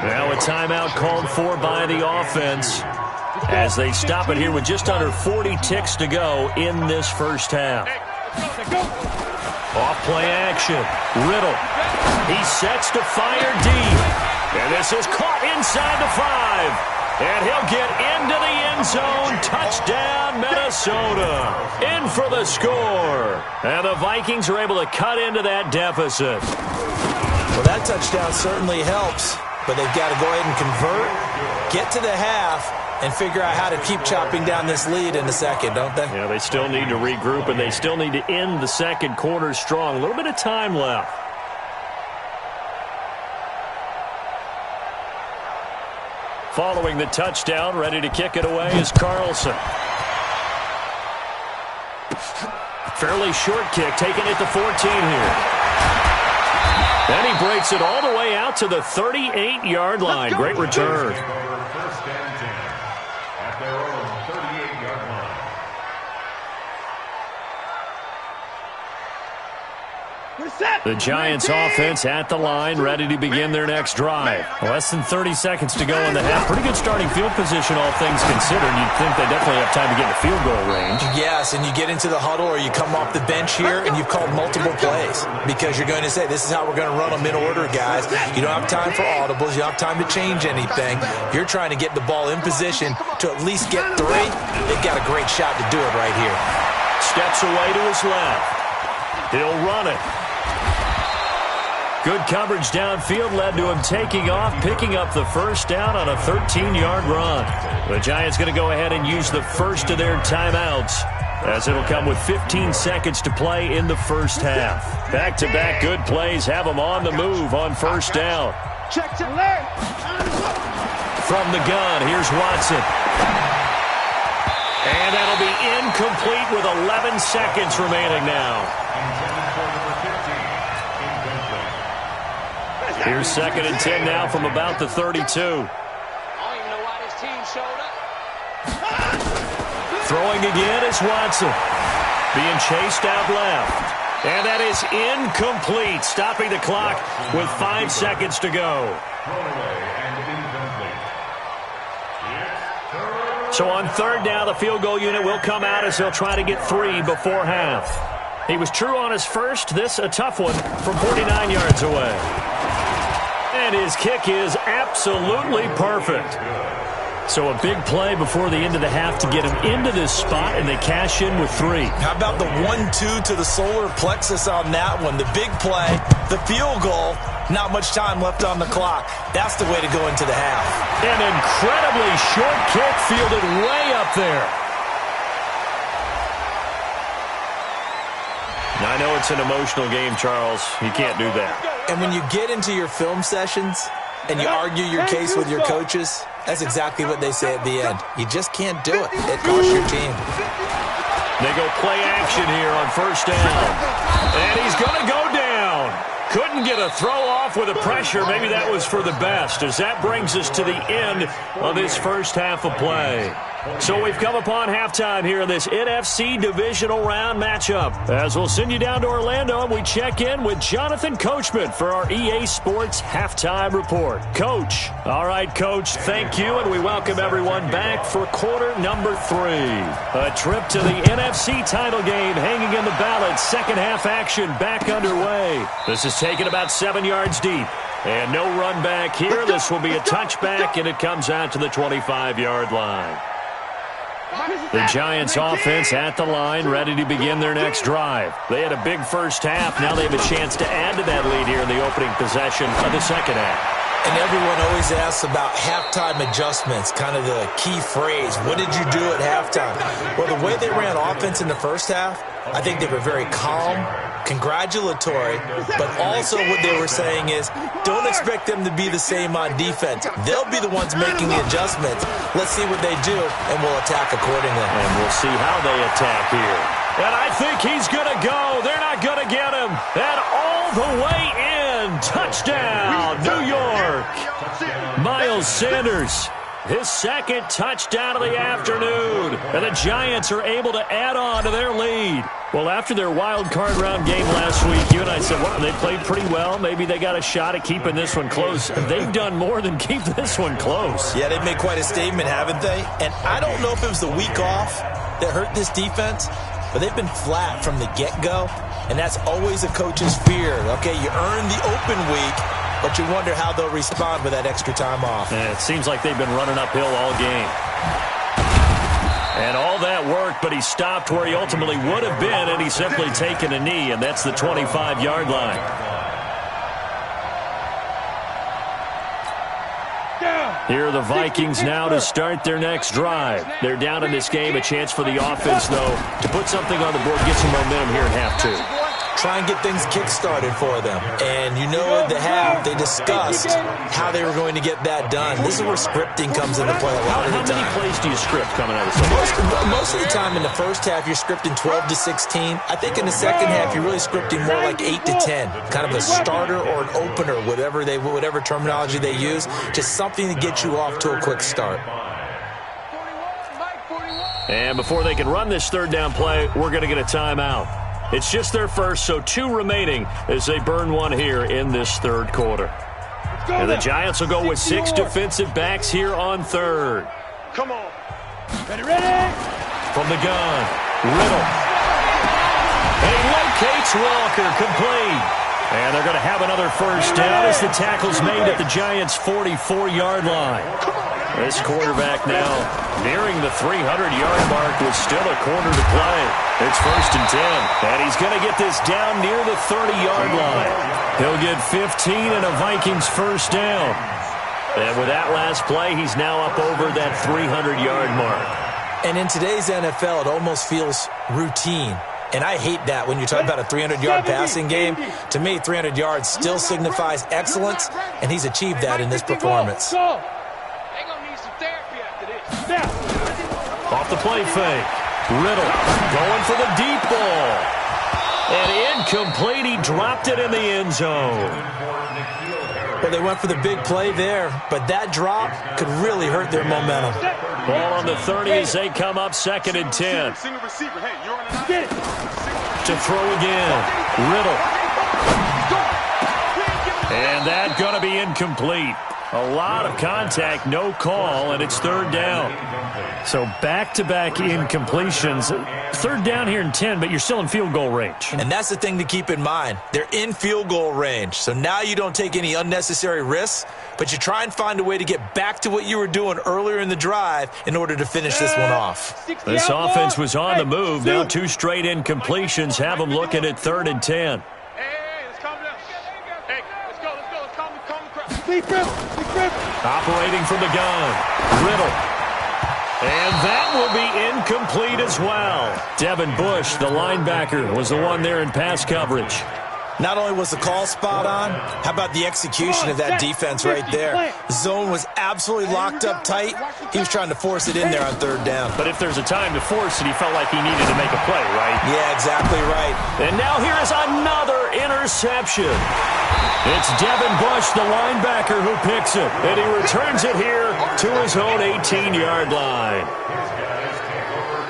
Now a timeout called for by the offense as they stop it here with just under 40 ticks to go in this first half. Off play action. Riddle. He sets to fire deep. And this is caught inside the 5. And he'll get into the end zone. Touchdown, Minnesota. In for the score. And the Vikings are able to cut into that deficit. Well, that touchdown certainly helps. But they've got to go ahead and convert, get to the half, and figure out how to keep chopping down this lead in the second, don't they? Yeah, they still need to regroup, and they still need to end the second quarter strong. A little bit of time left. Following the touchdown, ready to kick it away is Carlson. Fairly short kick, taking it to 14 here. Then he breaks it all the way out to the 38-yard line. Great return. The Giants offense at the line, ready to begin their next drive. Less than 30 seconds to go in the half. Pretty good starting field position, all things considered. You'd think they definitely have time to get in the field goal range. Yes, and you get into the huddle or you come off the bench here and you've called multiple plays because you're going to say, this is how we're going to run them in order, guys. You don't have time for audibles. You don't have time to change anything. You're trying to get the ball in position to at least get 3. They've got a great shot to do it right here. Steps away to his left. He'll run it. Good coverage downfield led to him taking off, picking up the first down on a 13-yard run. The Giants going to go ahead and use the first of their timeouts, as it'll come with 15 seconds to play in the first half. Back-to-back good plays have them on the move on first down. From the gun, here's Watson. And that'll be incomplete with 11 seconds remaining now. Here's 2nd and 10 now from about the 32. I don't even know why this team showed up. Throwing again is Watson. Being chased out left. And that is incomplete. Stopping the clock with 5 seconds to go. So on 3rd down, the field goal unit will come out as he'll try to get 3 before half. He was true on his first. This a tough one from 49 yards away. And his kick is absolutely perfect. So a big play before the end of the half to get him into this spot, and they cash in with 3. How about the 1-2 to the solar plexus on that one? The big play, the field goal, not much time left on the clock. That's the way to go into the half. An incredibly short kick fielded way up there. Now, I know it's an emotional game, Charles. You can't do that. And when you get into your film sessions and you argue your case with your coaches, that's exactly what they say at the end. You just can't do it. It costs your team. They go play action here on first down. And he's going to go down. Couldn't get a throw off with the pressure. Maybe that was for the best, as that brings us to the end of this first half of play. So we've come upon halftime here in this NFC divisional round matchup. As we'll send you down to Orlando, and we check in with Jonathan Coachman for our EA Sports Halftime Report. Coach. All right, Coach, thank you, and we welcome everyone back for quarter number 3. A trip to the NFC title game hanging in the balance. Second half action back underway. This is taken about 7 yards deep. And no run back here. This will be a touchback, and it comes out to the 25-yard line. The Giants offense at the line, ready to begin their next drive. They had a big first half. Now they have a chance to add to that lead here in the opening possession of the second half. And everyone always asks about halftime adjustments, kind of the key phrase. What did you do at halftime? Well, the way they ran offense in the first half, I think they were very calm, congratulatory, but also what they were saying is, don't expect them to be the same on defense. They'll be the ones making the adjustments. Let's see what they do, and we'll attack accordingly. And we'll see how they attack here. And I think he's going to go. They're not going to get him. And all the way in. Touchdown, New York. Miles Sanders. His second touchdown of the afternoon. And the Giants are able to add on to their lead. Well, after their wild card round game last week, you and I said, well, they played pretty well. Maybe they got a shot at keeping this one close. They've done more than keep this one close. Yeah, they've made quite a statement, haven't they? And I don't know if it was the week off that hurt this defense, but they've been flat from the get-go. And that's always a coach's fear. Okay, you earn the open week, but you wonder how they'll respond with that extra time off. And it seems like they've been running uphill all game. And all that worked, but he stopped where he ultimately would have been, and he's simply taken a knee, and that's the 25-yard line. Here are the Vikings now to start their next drive. They're down in this game. A chance for the offense, though, to put something on the board, get some momentum here in half 2. Try and get things kick-started for them. And you know at the half, they discussed how they were going to get that done. This is where scripting comes into play a lot of the time. How many plays do you script coming out of this? Most of the time in the first half, you're scripting 12 to 16. I think in the second half, you're really scripting more like 8 to 10. Kind of a starter or an opener, whatever terminology they use. Just something to get you off to a quick start. And before they can run this third down play, we're going to get a timeout. It's just their first, so 2 remaining as they burn one here in this third quarter. And the Giants will go with 6 defensive backs here on third. Come on. Ready. From the gun, Riddle. And he locates Walker, complete. And they're going to have another first down as the tackle's made at the Giants' 44-yard line. This quarterback now nearing the 300-yard mark with still a quarter to play. It's 1st and 10, and he's going to get this down near the 30-yard line. He'll get 15 and a Vikings first down. And with that last play, he's now up over that 300-yard mark. And in today's NFL, it almost feels routine. And I hate that when you talk about a 300-yard passing game. To me, 300 yards still signifies excellence, and he's achieved that in this performance. Off the play fake. Riddle going for the deep ball. And incomplete. He dropped it in the end zone. Well, they went for the big play there, but that drop could really hurt their momentum. Ball on the 30 as they come up 2nd and 10. To throw again. Riddle. And that's going to be incomplete. A lot of contact, no call, and it's 3rd down. So back-to-back incompletions. 3rd down here in 10, but you're still in field goal range. And that's the thing to keep in mind. They're in field goal range. So now you don't take any unnecessary risks, but you try and find a way to get back to what you were doing earlier in the drive in order to finish this one off. This offense was on the move. Now 2 straight incompletions have them looking at 3rd and 10. Operating from the gun, Riddle. And that will be incomplete as well. Devin Bush, the linebacker, was the one there in pass coverage. Not only was the call spot on, how about the execution of that defense right there? Zone was absolutely locked up tight. He was trying to force it in there on 3rd down. But if there's a time to force it, he felt like he needed to make a play, right? Yeah, exactly right. And now here is another interception. It's Devin Bush, the linebacker, who picks it. And he returns it here to his own 18-yard line.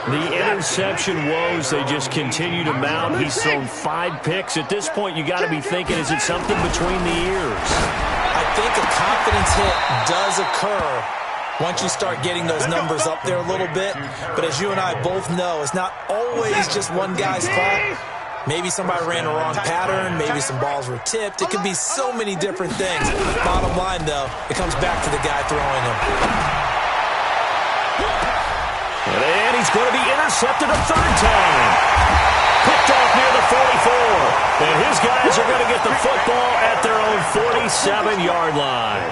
The interception woes, they just continue to mount. He's thrown 5 picks. At this point, you got to be thinking, is it something between the ears? I think a confidence hit does occur once you start getting those numbers up there a little bit. But as you and I both know, it's not always just one guy's fault. Maybe somebody ran the wrong pattern. Maybe some balls were tipped. It could be so many different things. Bottom line, though, it comes back to the guy throwing them. And he's going to be intercepted a 3rd time. Picked off near the 44. And his guys are going to get the football at their own 47-yard line.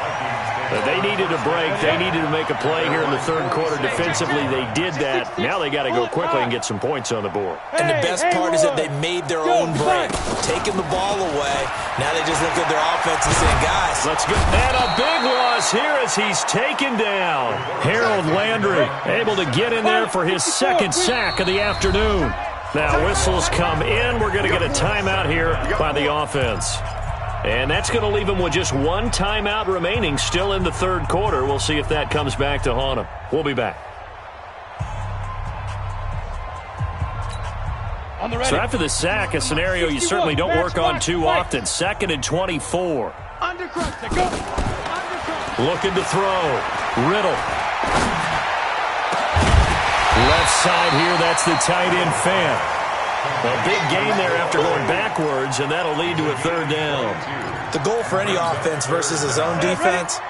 But they needed a break. They needed to make a play here in the 3rd quarter defensively. They did that. Now they got to go quickly and get some points on the board. And the best part is that they made their own break, taking the ball away. Now they just look at their offense and say, guys, let's go. And a big loss here as he's taken down. Harold Landry able to get in there for his 2nd sack of the afternoon. Now whistles come in. We're going to get a timeout here by the offense. And that's going to leave him with just 1 timeout remaining still in the 3rd quarter. We'll see if that comes back to haunt him. We'll be back. So after the sack, a scenario you certainly don't work on too often. 2nd and 24. Looking to throw. Riddle. Left side here, that's the tight end Fant. A big gain there after going backwards, and that'll lead to a 3rd down. The goal for any offense versus his own defense,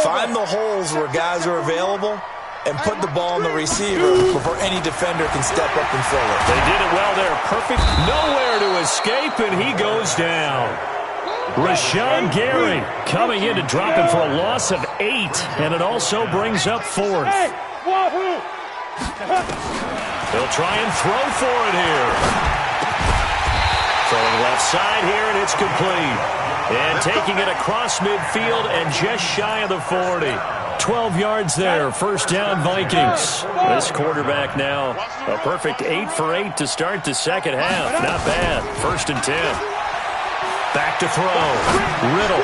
find the holes where guys are available and put the ball on the receiver before any defender can step up and fill it. They did it well there. Perfect. Nowhere to escape, and he goes down. Rashawn Gary coming in to drop him for a loss of 8, and it also brings up 4th. They'll try and throw for it here. Throwing left side here, and it's complete. And taking it across midfield and just shy of the 40. 12 yards there, 1st down Vikings. This quarterback now, a perfect 8 for 8 to start the 2nd half. Not bad. 1st and 10. Back to throw. Riddle.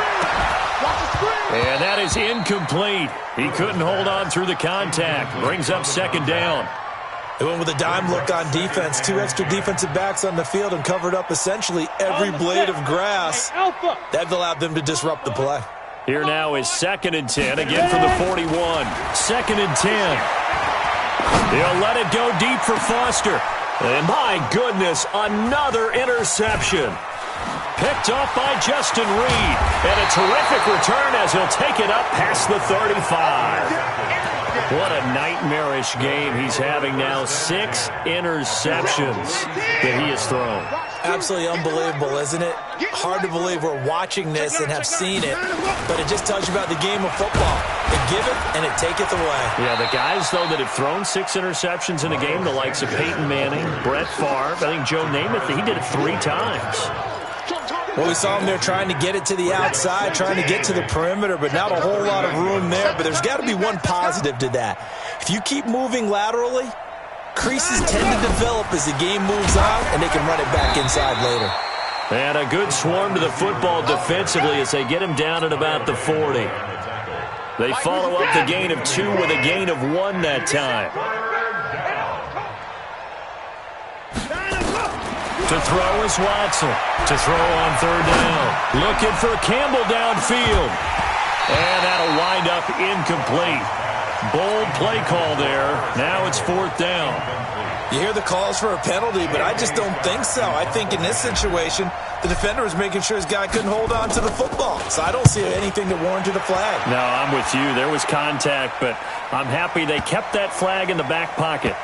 And that is incomplete. He couldn't hold on through the contact. Brings up 2nd down. They went with a dime look on defense. 2 extra defensive backs on the field and covered up essentially every blade of grass. That allowed them to disrupt the play. Here now is 2nd and 10, again from the 41. 2nd and 10. He'll let it go deep for Foster. And my goodness, another interception. Picked off by Justin Reed. And a terrific return as he'll take it up past the 35. What a nightmarish game he's having now. 6 interceptions that he has thrown. Absolutely unbelievable, isn't it? Hard to believe we're watching this and have seen it, but it just tells you about the game of football. They give it and it taketh away. Yeah, the guys, though, that have thrown 6 interceptions in a game, the likes of Peyton Manning, Brett Favre, I think Joe Namath, he did it 3 times. Well, we saw him there trying to get it to the outside, trying to get to the perimeter, but not a whole lot of room there. But there's got to be one positive to that. If you keep moving laterally, creases tend to develop as the game moves on, and they can run it back inside later. And a good swarm to the football defensively as they get him down at about the 40. They follow up the gain of 2 with a gain of 1 that time. To throw is Watson. To throw on 3rd down. Looking for Campbell downfield. And that'll wind up incomplete. Bold play call there. Now it's 4th down. You hear the calls for a penalty, but I just don't think so. I think in this situation, the defender was making sure his guy couldn't hold on to the football. So I don't see anything that warranted a flag. No, I'm with you. There was contact, but I'm happy they kept that flag in the back pocket.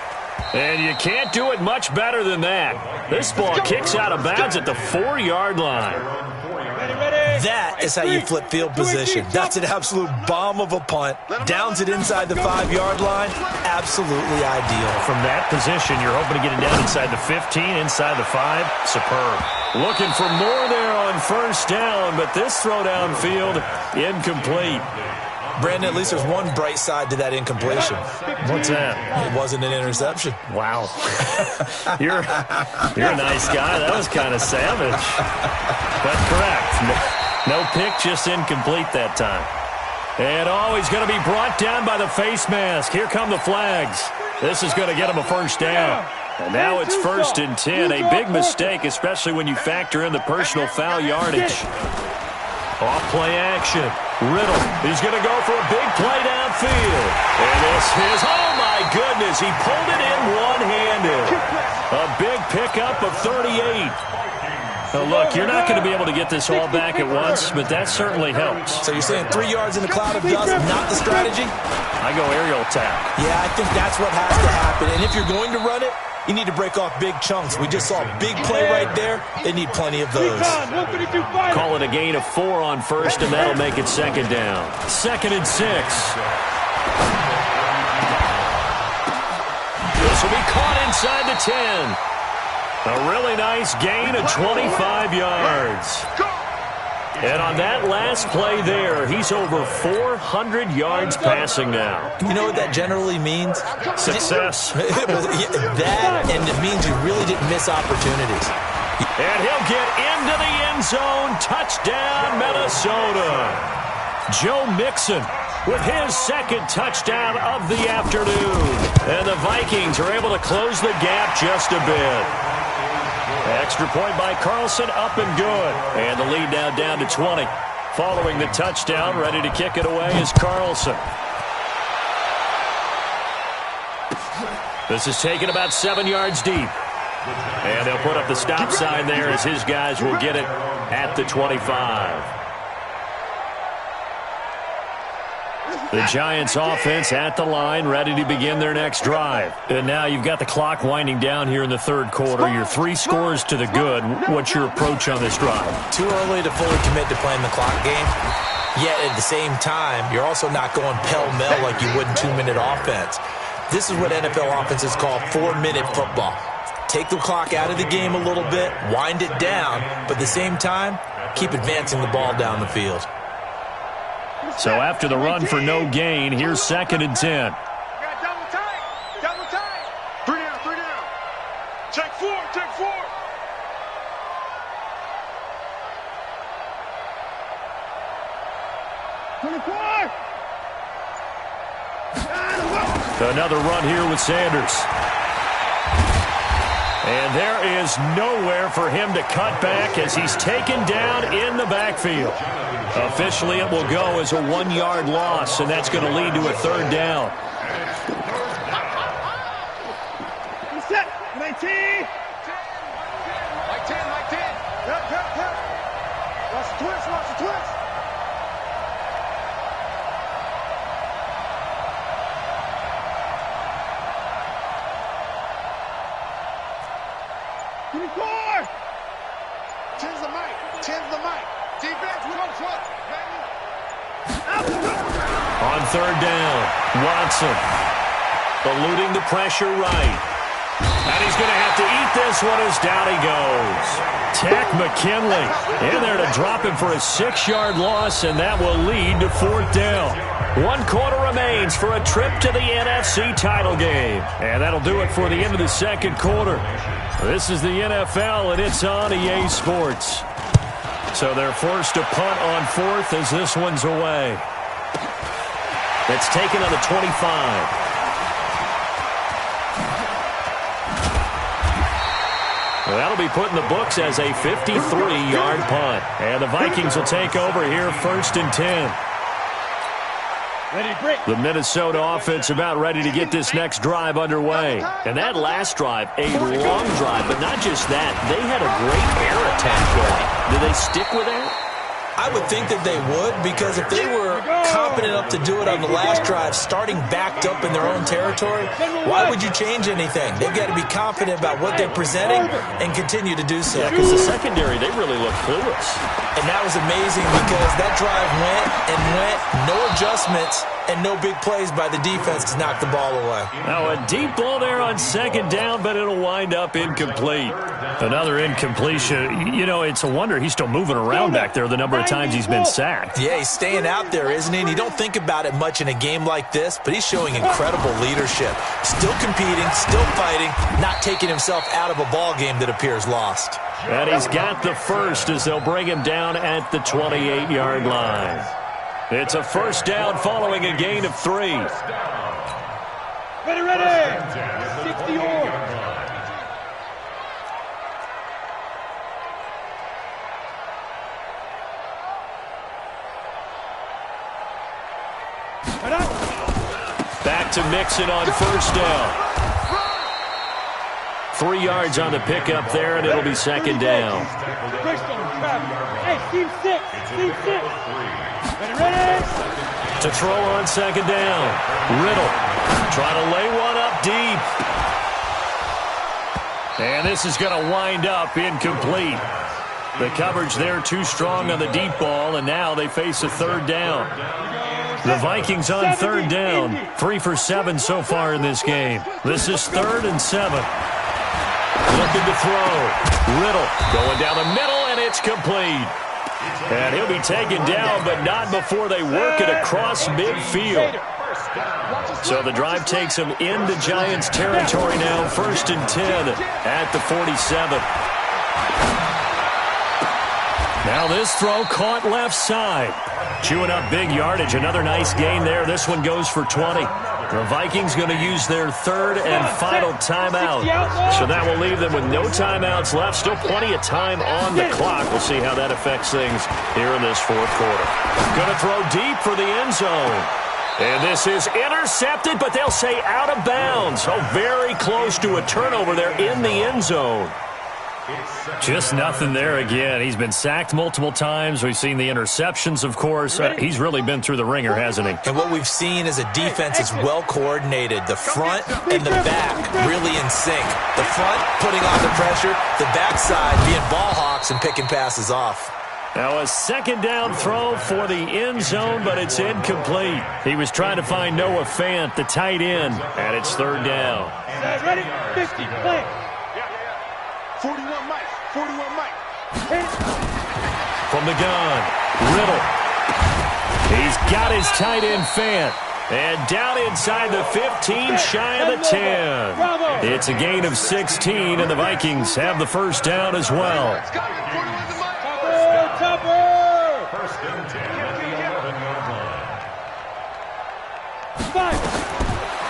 And you can't do it much better than that. This ball kicks out of bounds at the 4-yard line. That is how you flip field position. That's an absolute bomb of a punt. Downs it inside the 5-yard line. Absolutely ideal. From that position, you're hoping to get it down inside the 15, inside the 5. Superb. Looking for more there on 1st down, but this throw downfield, incomplete. Brandon, at least there's one bright side to that incompletion. What's that? It wasn't an interception. Wow. You're a nice guy. That was kind of savage. But correct. No pick, just incomplete that time. And he's going to be brought down by the face mask. Here come the flags. This is going to get him a 1st down. And now it's 1st and 10. A big mistake, especially when you factor in the personal foul yardage. Off play action. Riddle, he's going to go for a big play downfield. And this is, oh my goodness, he pulled it in one-handed. A big pickup of 38. Now look, you're not going to be able to get this all back at once, but that certainly helps. So you're saying 3 yards in a cloud of dust, not the strategy? I go aerial attack. Yeah, I think that's what has to happen. And if you're going to run it, you need to break off big chunks. We just saw a big play right there. They need plenty of those. Call it a gain of 4 on 1st, and that'll make it 2nd down. 2nd and 6. This will be caught inside the 10. A really nice gain of 25 yards. And on that last play there, he's over 400 yards passing now. You know what that generally means? Success. That, and it means you really didn't miss opportunities. And he'll get into the end zone. Touchdown, Minnesota. Joe Mixon with his 2nd touchdown of the afternoon. And the Vikings are able to close the gap just a bit. Extra point by Carlson, up and good. And the lead now down to 20. Following the touchdown, ready to kick it away is Carlson. This is taken about 7 yards deep. And they'll put up the stop sign there as his guys will get it at the 25. The Giants offense at the line, ready to begin their next drive. And now you've got the clock winding down here in the 3rd quarter. You're 3 scores to the good. What's your approach on this drive? Too early to fully commit to playing the clock game. Yet at the same time, you're also not going pell-mell like you would in 2-minute offense. This is what NFL offenses call 4-minute football. Take the clock out of the game a little bit, wind it down, but at the same time, keep advancing the ball down the field. So after the run for no gain, here's 2nd and 10. Double tight. 3 down. Check 4. 24. Another run here with Sanders. And there is nowhere for him to cut back as he's taken down in the backfield. Officially, it will go as a 1-yard loss, and that's going to lead to a third down. Set. 19. Like 10, like 10. Yep. Watch the twist, watch the twist. Give me 4. 10's the mic. 10's the mic. Defense, we don't trust. On third down, Watson eluding the pressure right. And he's going to have to eat this one as down he goes. Tack McKinley in there to drop him for a 6-yard loss, and that will lead to fourth down. 1 quarter remains for a trip to the NFC title game. And that'll do it for the end of the second quarter. This is the NFL, and it's on EA Sports. So they're forced to punt on fourth as this one's away. It's taken on the 25. Well, that'll be put in the books as a 53-yard punt. And the Vikings will take over here first and 10. The Minnesota offense about ready to get this next drive underway. And that last drive, a long drive, but not just that. They had a great air attack going. Do they stick with that? I would think that they would, because if they were competent enough to do it on the last drive, starting backed up in their own territory, why would you change anything? They've got to be confident about what they're presenting and continue to do so. Yeah, because the secondary, they really look clueless. And that was amazing because that drive went, no adjustments, and no big plays by the defense to knock the ball away. Now a deep ball there on second down, but it'll wind up incomplete. Another incompletion. You know, it's a wonder he's still moving around back there the number of times he's been sacked. Yeah, he's staying out there, isn't he? And you don't think about it much in a game like this, but he's showing incredible leadership. Still competing, still fighting, not taking himself out of a ball game that appears lost. And he's got the first as they'll bring him down at the 28-yard line. It's a first down following a gain of 3. Ready. 60 or. Back to Mixon on first down. 3 yards on the pickup there, and it'll be second down. Hey, team 6. Team 6. Ready. To throw on second down. Riddle trying to lay one up deep. And this is going to wind up incomplete. The coverage there too strong on the deep ball, and now they face a third down. The Vikings on third down. 3 for 7 so far in this game. This is 3rd and 7. Looking to throw. Riddle going down the middle, and it's complete. And he'll be taken down, but not before they work it across midfield. So the drive takes him into Giants territory now. 1st and 10 at the 47. Now this throw caught left side. Chewing up big yardage. Another nice gain there. This one goes for 20. The Vikings going to use their 3rd and final timeout. So that will leave them with no timeouts left. Still plenty of time on the clock. We'll see how that affects things here in this 4th quarter. Going to throw deep for the end zone. And this is intercepted, but they'll say out of bounds. Oh, very close to a turnover there in the end zone. Just nothing there again. He's been sacked multiple times. We've seen the interceptions, of course. He's really been through the ringer, hasn't he? And what we've seen is a defense that's well coordinated. The front and the back really in sync. The front putting on the pressure, the backside being ball hawks and picking passes off. Now a second down throw for the end zone, but it's incomplete. He was trying to find Noah Fant, the tight end, and it's 3rd down. Ready. 50. Play. 41 Mike. 41 Mike. From the gun, Riddle. He's got his tight end Fant. And down inside the 15, shy of the 10. It's a gain of 16, and the Vikings have the first down as well. First and 10.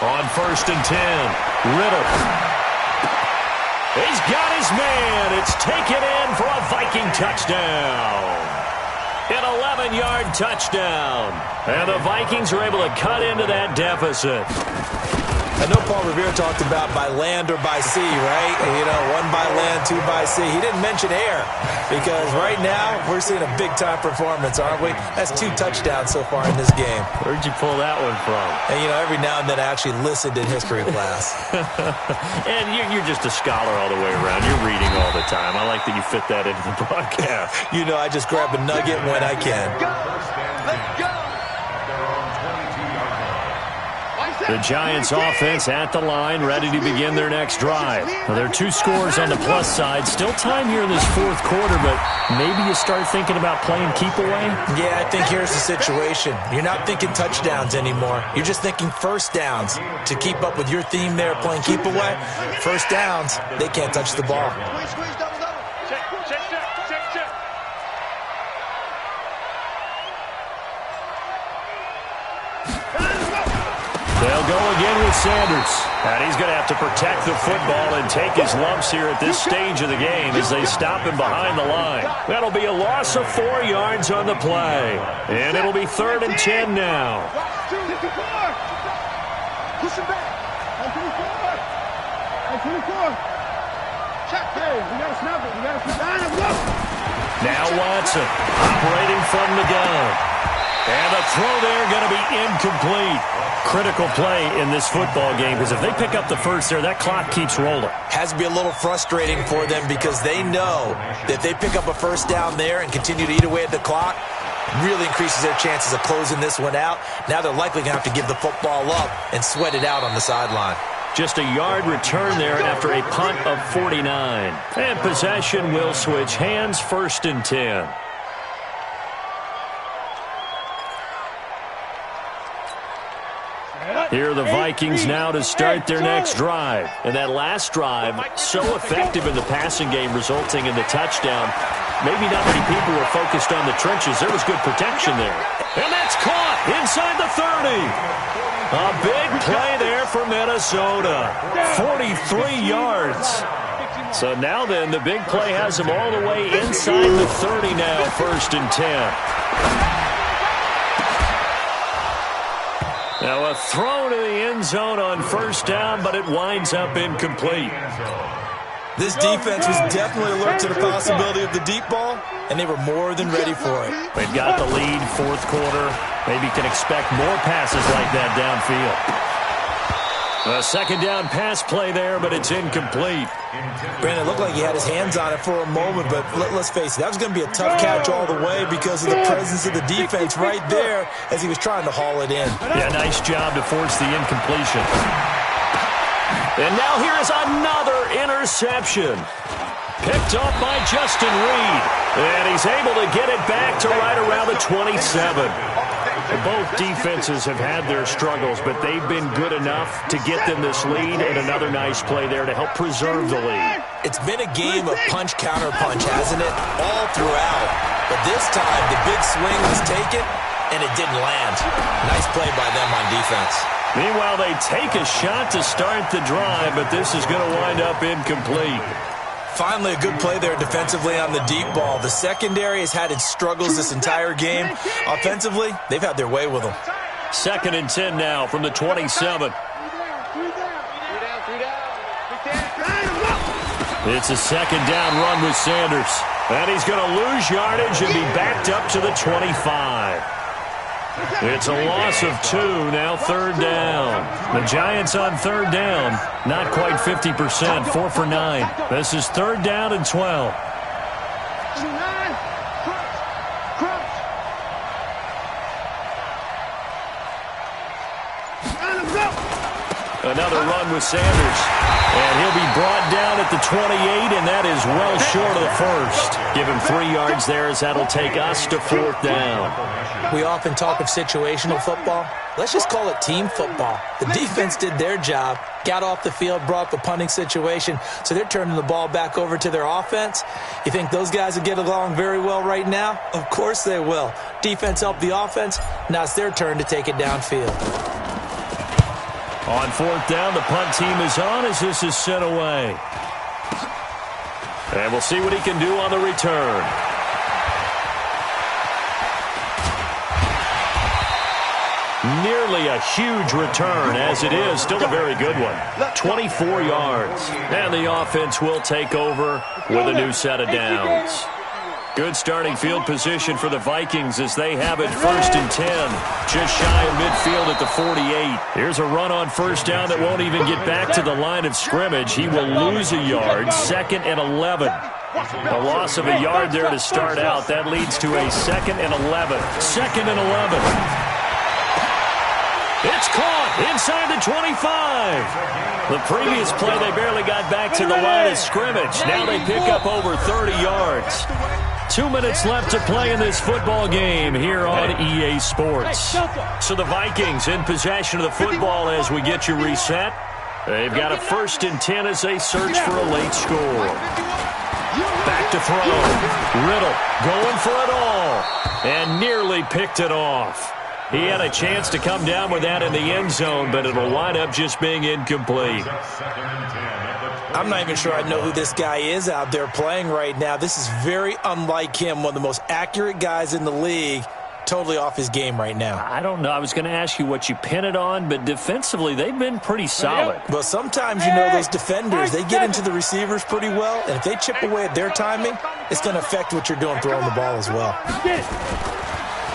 On 1st and 10, Riddle. He's got his man. It's taken in for a Viking touchdown. An 11-yard touchdown. And the Vikings are able to cut into that deficit. I know Paul Revere talked about by land or by sea, right? You know, one by land, two by sea. He didn't mention air because right now we're seeing a big-time performance, aren't we? That's 2 touchdowns so far in this game. Where'd you pull that one from? And, you know, every now and then I actually listened in history class. And you're just a scholar all the way around. You're reading all the time. I like that you fit that into the broadcast. You know, I just grab a nugget when I can. Let's go. The Giants offense at the line, ready to begin their next drive. Well, there are 2 scores on the plus side. Still time here in this 4th quarter, but maybe you start thinking about playing keep away? Yeah, I think here's the situation. You're not thinking touchdowns anymore. You're just thinking first downs. To keep up with your theme there, playing keep away, first downs, they can't touch the ball. They'll go again with Sanders. And he's going to have to protect the football and take his lumps here at this stage of the game as they stop him behind the line. That'll be a loss of 4 yards on the play. And it'll be 3rd and 10 now. Push him back. 24. Check. Hey, we got to snap it. We got to put down and go. Now Watson operating from the gun. And the throw there going to be incomplete. Critical play in this football game because if they pick up the first there, that clock keeps rolling. Has to be a little frustrating for them because they know that if they pick up a first down there and continue to eat away at the clock, really increases their chances of closing this one out. Now they're likely going to have to give the football up and sweat it out on the sideline. Just a yard return there after a punt of 49. And possession will switch hands, 1st and 10. Here are the Vikings now to start their next drive. And that last drive, so effective in the passing game, resulting in the touchdown. Maybe not many people were focused on the trenches. There was good protection there. And that's caught inside the 30. A big play there for Minnesota. 43 yards. So now then, the big play has them all the way inside the 30 now, 1st and 10. Now a throw to the end zone on 1st down, but it winds up incomplete. This defense was definitely alert to the possibility of the deep ball, and they were more than ready for it. They've got the lead, 4th quarter. Maybe can expect more passes like that downfield. A 2nd down pass play there, but it's incomplete. Brandon, it looked like he had his hands on it for a moment, but let's face it, that was going to be a tough catch all the way because of the presence of the defense right there as he was trying to haul it in. Yeah, nice job to force the incompletion. And now here is another interception. Picked up by Justin Reed. And he's able to get it back to right around the 27. Both defenses have had their struggles, but they've been good enough to get them this lead, and another nice play there to help preserve the lead. It's been a game of punch-counter-punch, hasn't it? All throughout. But this time, the big swing was taken, and it didn't land. Nice play by them on defense. Meanwhile, they take a shot to start the drive, but this is going to wind up incomplete. Finally, a good play there defensively on the deep ball. The secondary has had its struggles this entire game. Offensively, they've had their way with them. 2nd and 10 now from the 27. It's a 2nd down run with Sanders. And he's going to lose yardage and be backed up to the 25. It's a loss of 2, now 3rd down. The Giants on 3rd down, not quite 50%, 4 for 9. This is 3rd down and 12. Another run with Sanders. And he'll be brought down at the 28, and that is well short of the 1st. Give him 3 yards there as that'll take us to 4th down. We often talk of situational football. Let's just call it team football. The defense did their job, got off the field, brought the punting situation, so they're turning the ball back over to their offense. You think those guys will get along very well right now? Of course they will. Defense helped the offense. Now it's their turn to take it downfield. On 4th down, the punt team is on as this is sent away. And we'll see what he can do on the return. Nearly a huge return, as it is still a very good one. 24 yards. And the offense will take over with a new set of downs. Good starting field position for the Vikings as they have it 1st and 10. Just shy of midfield at the 48. Here's a run on 1st down that won't even get back to the line of scrimmage. He will lose a yard. 2nd and 11. A loss of a yard there to start out. That leads to a 2nd and 11. 2nd and 11. It's caught inside the 25. The previous play, they barely got back to the line of scrimmage. Now they pick up over 30 yards. 2 minutes left to play in this football game here on EA Sports. So the Vikings in possession of the football as we get you reset. They've got a 1st and 10 as they search for a late score. Back to throw. Riddle going for it all. And nearly picked it off. He had a chance to come down with that in the end zone, but it'll wind up just being incomplete. I'm not even sure I know who this guy is out there playing right now. This is very unlike him, one of the most accurate guys in the league. Totally off his game right now. I don't know. I was going to ask you what you pin it on, but defensively, they've been pretty solid. Well, sometimes, you know, those defenders, they get into the receivers pretty well, and if they chip away at their timing, it's going to affect what you're doing throwing the ball as well.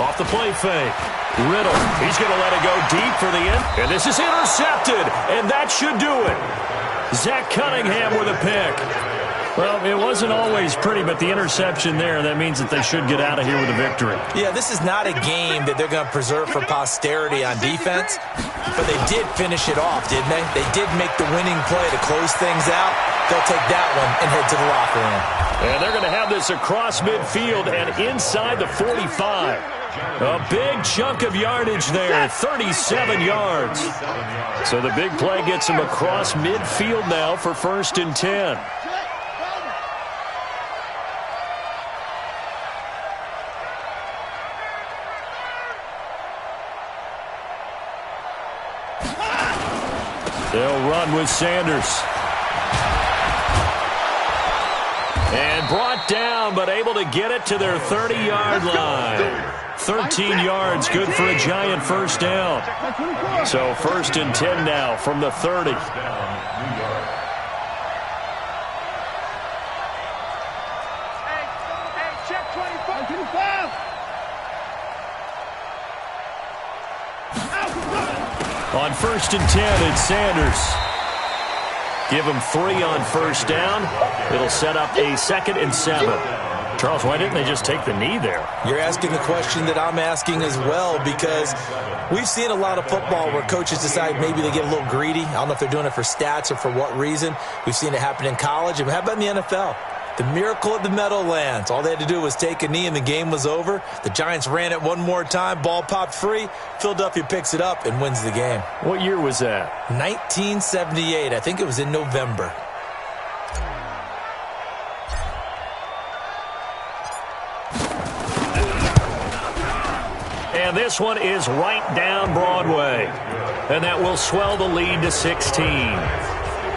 Off the play fake. Riddle, he's going to let it go deep for the end. And this is intercepted, and that should do it. Zach Cunningham with a pick. Well, it wasn't always pretty, but the interception there, that means that they should get out of here with a victory. Yeah, this is not a game that they're going to preserve for posterity on defense, but they did finish it off, didn't they? They did make the winning play to close things out. They'll take that one and head to the locker room. And they're going to have this across midfield and inside the 45. A big chunk of yardage there, 37 yards. So the big play gets them across midfield now for 1st and 10. They'll run with Sanders. And brought down, but able to get it to their 30-yard line. 13 yards, good for a giant 1st down. So 1st and 10 now from the 30. Check 25. On 1st and 10, it's Sanders. Give him 3 on 1st down. It'll set up a 2nd and 7. Charles, why didn't they just take the knee there? You're asking the question that I'm asking as well, because we've seen a lot of football where coaches decide maybe they get a little greedy. I don't know if they're doing it for stats or for what reason. We've seen it happen in college. And how about in the NFL? The miracle of the Meadowlands. All they had to do was take a knee and the game was over. The Giants ran it one more time. Ball popped free. Philadelphia picks it up and wins the game. What year was that? 1978. I think it was in November. And this one is right down Broadway. And that will swell the lead to 16.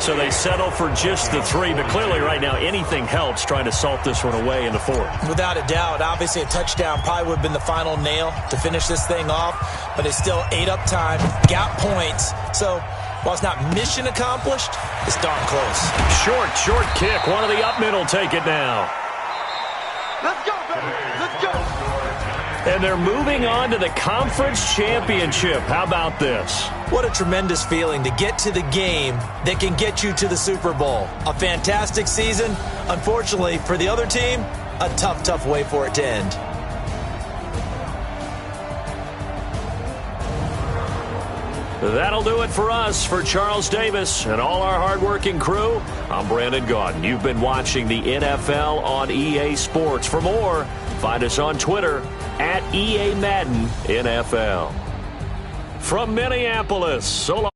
So they settle for just the 3, but clearly right now anything helps trying to salt this one away in the 4th. Without a doubt, obviously a touchdown probably would have been the final nail to finish this thing off, but it's still ate up time, got points. So while it's not mission accomplished, it's darn close. Short kick. One of the up middle take it now. Let's go, baby. Let's go. And they're moving on to the conference championship. How about this? What a tremendous feeling to get to the game that can get you to the Super Bowl. A fantastic season. Unfortunately, for the other team, a tough way for it to end. That'll do it for us. For Charles Davis and all our hardworking crew, I'm Brandon Gaudin. You've been watching the NFL on EA Sports. For more, find us on Twitter @EA Madden NFL. From Minneapolis, so long.